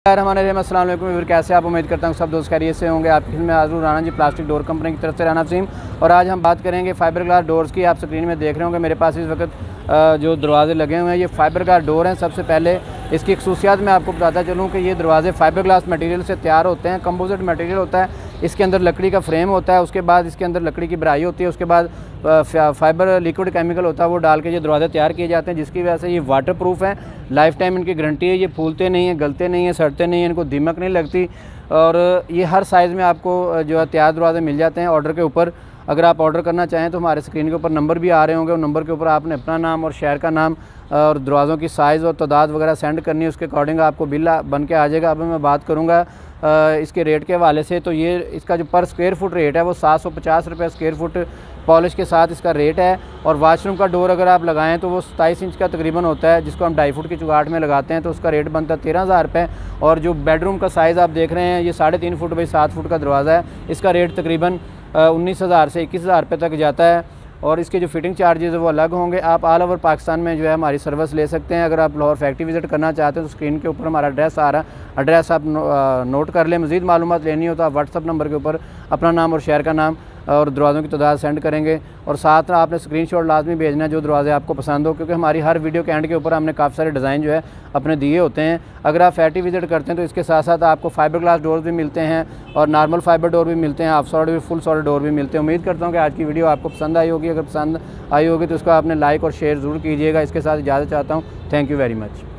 अस्सलाम वालेकुम। कैसे आप? उम्मीद करता हूँ सब दोस्त खैरियत से होंगे। आपकी में हाज़िर राना जी प्लास्टिक डोर कंपनी की तरफ से राना वसीम। और आज हम बात करेंगे फाइबर ग्लास डोर्स की। आप स्क्रीन में देख रहे होंगे मेरे पास इस वक्त जो दरवाजे लगे हुए हैं ये फाइबर ग्लास डोर हैं। सबसे पहले इसकी खसूसियात मैं आपको बताता चलूँ कि ये दरवाजे फाइबर ग्लास मटेरियल से तैयार होते हैं। कंपोजिट मटेरियल होता है, इसके अंदर लकड़ी का फ्रेम होता है, उसके बाद इसके अंदर लकड़ी की भराई होती है, उसके बाद फाइबर लिक्विड केमिकल होता है वो डाल के ये दरवाजे तैयार किए जाते हैं, जिसकी वजह से ये वाटर प्रूफ है। लाइफ टाइम इनकी गारंटी है। ये फूलते नहीं हैं, गलते नहीं हैं, सड़ते नहीं हैं, इनको दीमक नहीं लगती। और ये हर साइज़ में आपको जो है तैयार दरवाजे मिल जाते हैं ऑर्डर के ऊपर। अगर आप ऑर्डर करना चाहें तो हमारे स्क्रीन के ऊपर नंबर भी आ रहे होंगे, उन नंबर के ऊपर आपने अपना नाम और शहर का नाम और दरवाज़ों की साइज़ और तादाद वगैरह सेंड करनी है। उसके अकॉर्डिंग आपको बिल बन के आ जाएगा। अब मैं बात करूँगा इसके रेट के हवाले से। तो ये इसका जो पर स्क्वायर फुट रेट है वो 750 रुपये स्क्वायर फुट पॉलिश के साथ इसका रेट है। और वाशरूम का डोर अगर आप लगाएं तो वो 27 इंच का तकरीबन होता है, जिसको हम 2.5 फुट की चुगाट में लगाते हैं, तो उसका रेट बनता है 13,000 रुपये। और जो बेडरूम का साइज़ आप देख रहे हैं ये 3.5 फुट बाई 7 फुट का दरवाज़ा है, इसका रेट तकरीबन 19,000 से 21,000 रुपये तक जाता है। और इसके जो फिटिंग चार्जेस है वो अलग होंगे। आप ऑल ओवर पाकिस्तान में जो है हमारी सर्विस ले सकते हैं। अगर आप लाहौर फैक्ट्री विज़िट करना चाहते हैं तो स्क्रीन के ऊपर हमारा एड्रेस आ रहा है, एड्रेस आप नोट कर लें। मज़ीद मालूमात लेनी हो तो आप व्हाट्सअप नंबर के ऊपर अपना नाम और शहर का नाम और दरवाज़ों की तादाद सेंड करेंगे। और साथ में आपने स्क्रीनशॉट लाजमी भेजना है जो दरवाजे आपको पसंद हो, क्योंकि हमारी हर वीडियो के एंड के ऊपर हमने काफ़ी सारे डिज़ाइन जो है अपने दिए होते हैं। अगर आप फैक्ट्री विज़िट करते हैं तो इसके साथ साथ आपको फाइबर ग्लास डोर भी मिलते हैं और नॉर्मल फाइबर डोर भी मिलते हैं, हाफ सॉलिड भी, फुल सॉलिड डोर भी मिलते हैं। उम्मीद करता हूँ कि आज की वीडियो आपको पसंद आई होगी। अगर पसंद आई होगी तो उसको आपने लाइक और शेयर ज़रूर कीजिएगा। इसके साथ इजाज़त चाहता हूँ। Thank you very much.